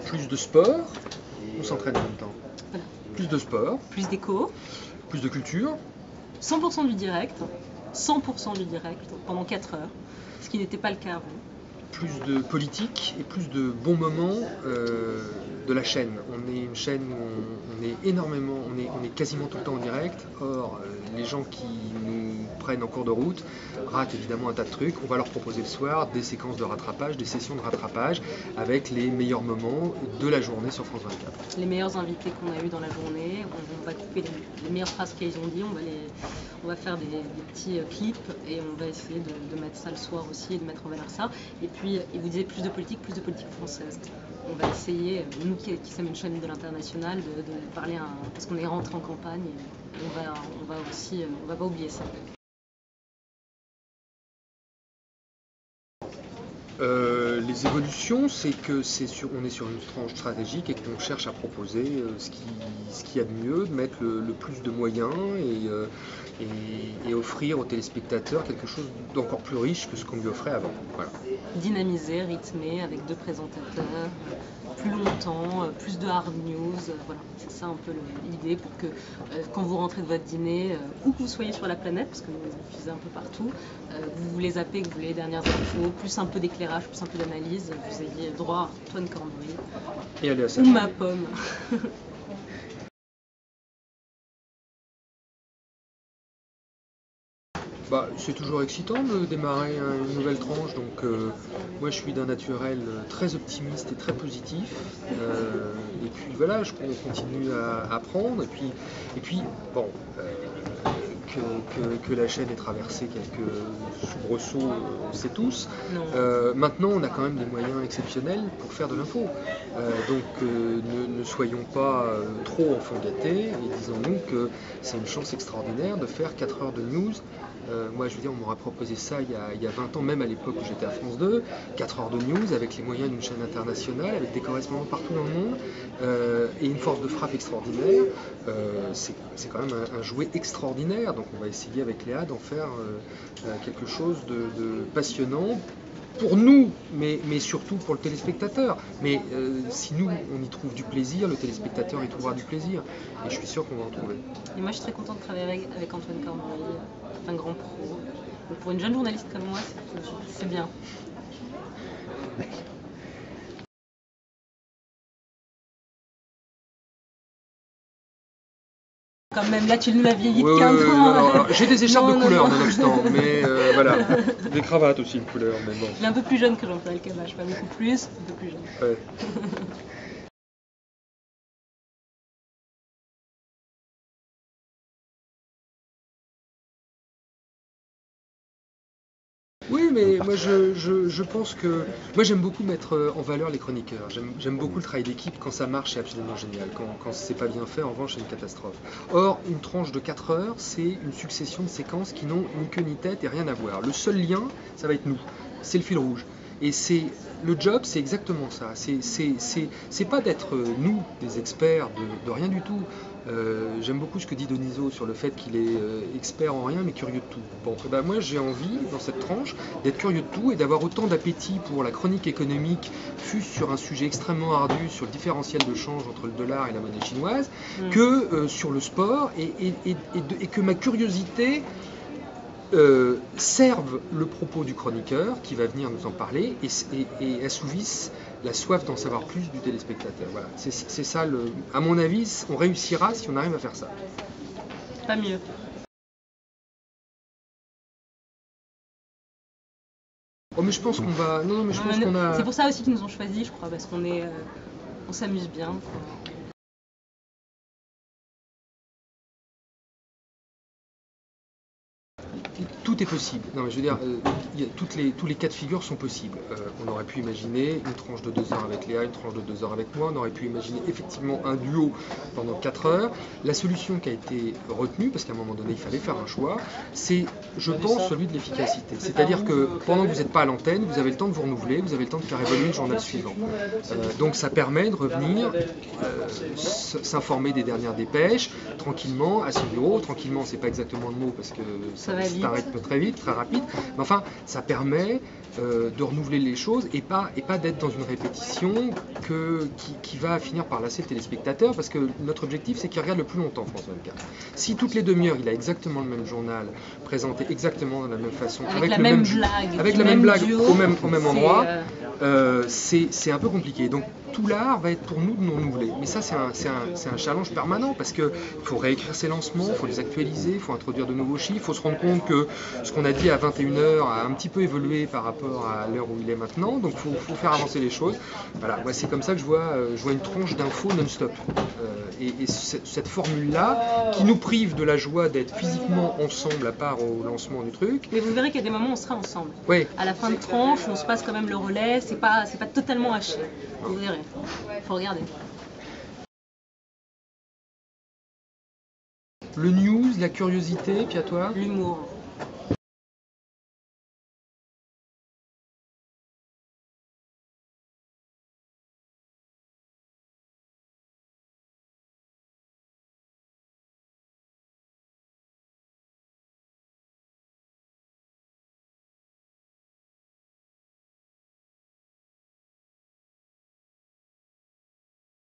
plus de sport, on s'entraîne en même temps. Voilà. Plus de sport, Plus d'écho, plus de culture, 100% du direct, 100% du direct pendant 4 heures, ce qui n'était pas le cas avant. plus de politique et plus de bons moments de la chaîne. On est une chaîne où on est énormément, on est quasiment tout le temps en direct. Or, les gens qui nous prennent en cours de route ratent évidemment un tas de trucs. On va leur proposer le soir des séquences de rattrapage, des sessions de rattrapage avec les meilleurs moments de la journée sur France 24. Les meilleurs invités qu'on a eu dans la journée, on va couper les meilleures phrases qu'ils ont dit, on va faire des petits clips et on va essayer de mettre ça le soir aussi et de mettre en valeur ça. Et puis, il vous disait plus de politique française. On va essayer, nous qui sommes une chaîne de l'international, de parler parce qu'on est rentré en campagne et on va pas oublier ça. Les évolutions, c'est que on est sur une tranche stratégique et qu'on cherche à proposer ce qu'il y a de mieux, de mettre le plus de moyens et offrir aux téléspectateurs quelque chose d'encore plus riche que ce qu'on lui offrait avant. Voilà. Dynamisé, rythmé, avec 2 présentateurs, plus longtemps, plus de hard news, voilà, c'est ça un peu l'idée pour que quand vous rentrez de votre dîner, où que vous soyez sur la planète, parce que nous les diffusons un peu partout, vous voulez zapper, que vous voulez les dernières infos, plus un peu d'éclairage, plus un peu d'analyse, vous ayez droit à Antoine Cornbury Et allez à ça. ou ma pomme. C'est toujours excitant de démarrer une nouvelle tranche, donc moi je suis d'un naturel très optimiste et très positif, et puis voilà, on continue à apprendre, et puis bon, que la chaîne ait traversé quelques soubresauts, on sait tous. Maintenant on a quand même des moyens exceptionnels pour faire de l'info, donc ne soyons pas trop enfants gâtés et disons-nous que c'est une chance extraordinaire de faire 4 heures de news. Moi, je veux dire, on m'aurait proposé ça il y a 20 ans, même à l'époque où j'étais à France 2, 4 heures de news avec les moyens d'une chaîne internationale, avec des correspondants partout dans le monde, et une force de frappe extraordinaire. C'est quand même un jouet extraordinaire, donc on va essayer avec Léa d'en faire quelque chose de passionnant. Pour nous, mais surtout pour le téléspectateur. Mais si nous, on y trouve du plaisir, le téléspectateur y trouvera du plaisir. Et je suis sûr qu'on va en trouver. Et moi, je suis très contente de travailler avec Antoine Cornbury, un grand pro. Donc pour une jeune journaliste comme moi, c'est bien. Quand même, là, tu l'as vieilli de 15 ans. J'ai des écharpes de couleur, nonobstant, mais voilà. Des cravates aussi de couleur, mais bon. Il est un peu plus jeune que Jean-Paul Alcabache, pas beaucoup plus, un peu plus jeune. Ouais. Oui, mais moi je pense que... Moi j'aime beaucoup mettre en valeur les chroniqueurs. J'aime beaucoup le travail d'équipe. Quand ça marche, c'est absolument génial. Quand c'est pas bien fait, en revanche, c'est une catastrophe. Or, une tranche de 4 heures, c'est une succession de séquences qui n'ont ni queue ni tête et rien à voir. Le seul lien, ça va être nous. C'est le fil rouge. Et le job, c'est exactement ça. C'est pas d'être nous, des experts de rien du tout. J'aime beaucoup ce que dit Denisot sur le fait qu'il est expert en rien mais curieux de tout. Bon, moi j'ai envie dans cette tranche d'être curieux de tout et d'avoir autant d'appétit pour la chronique économique, fût sur un sujet extrêmement ardu sur le différentiel de change entre le dollar et la monnaie chinoise, que sur le sport et que ma curiosité servent le propos du chroniqueur qui va venir nous en parler et assouvissent la soif d'en savoir plus du téléspectateur. Voilà, c'est ça, à mon avis, on réussira si on arrive à faire ça. Pas mieux. Oh mais je pense qu'on va... Non, mais je pense qu'on a... C'est pour ça aussi qu'ils nous ont choisis, je crois, parce qu'on on s'amuse bien, quoi. Tout est possible. Non, mais je veux dire, tous les cas de figure sont possibles. On aurait pu imaginer une tranche de 2 heures avec Léa, une tranche de 2 heures avec moi. On aurait pu imaginer effectivement un duo pendant 4 heures. La solution qui a été retenue, parce qu'à un moment donné, il fallait faire un choix, c'est, je pense, celui de l'efficacité. C'est-à-dire que pendant que vous n'êtes pas à l'antenne, vous avez le temps de vous renouveler, vous avez le temps de faire évoluer le journal suivant. Donc ça permet de revenir s'informer des dernières dépêches, tranquillement, à son bureau. Tranquillement, c'est pas exactement le mot, parce que ça va vite. un rythme très vite, très rapide, mais enfin, ça permet de renouveler les choses et pas d'être dans une répétition qui va finir par lasser le téléspectateur, parce que notre objectif, c'est qu'il regarde le plus longtemps France 24. Si toutes les demi-heures, il a exactement le même journal, présenté exactement de la même façon, avec la même blague, avec la même blague duo, au même endroit, c'est un peu compliqué. Donc tout l'art va être pour nous de nous renouveler. Mais ça, c'est un challenge permanent, parce qu'il faut réécrire ses lancements, il faut les actualiser, il faut introduire de nouveaux chiffres, il faut se rendre compte que ce qu'on a dit à 21h a un petit peu évolué par rapport à l'heure où il est maintenant, donc il faut faire avancer les choses. Voilà, moi c'est comme ça que je vois une tranche d'infos non-stop. Et cette formule-là, qui nous prive de la joie d'être physiquement ensemble à part au lancement du truc. Mais vous verrez qu'il y a des moments où on sera ensemble. Oui. À la fin de tranche, on se passe quand même le relais, c'est pas totalement haché. Vous verrez, faut regarder. Le news, la curiosité, puis à toi ? L'humour.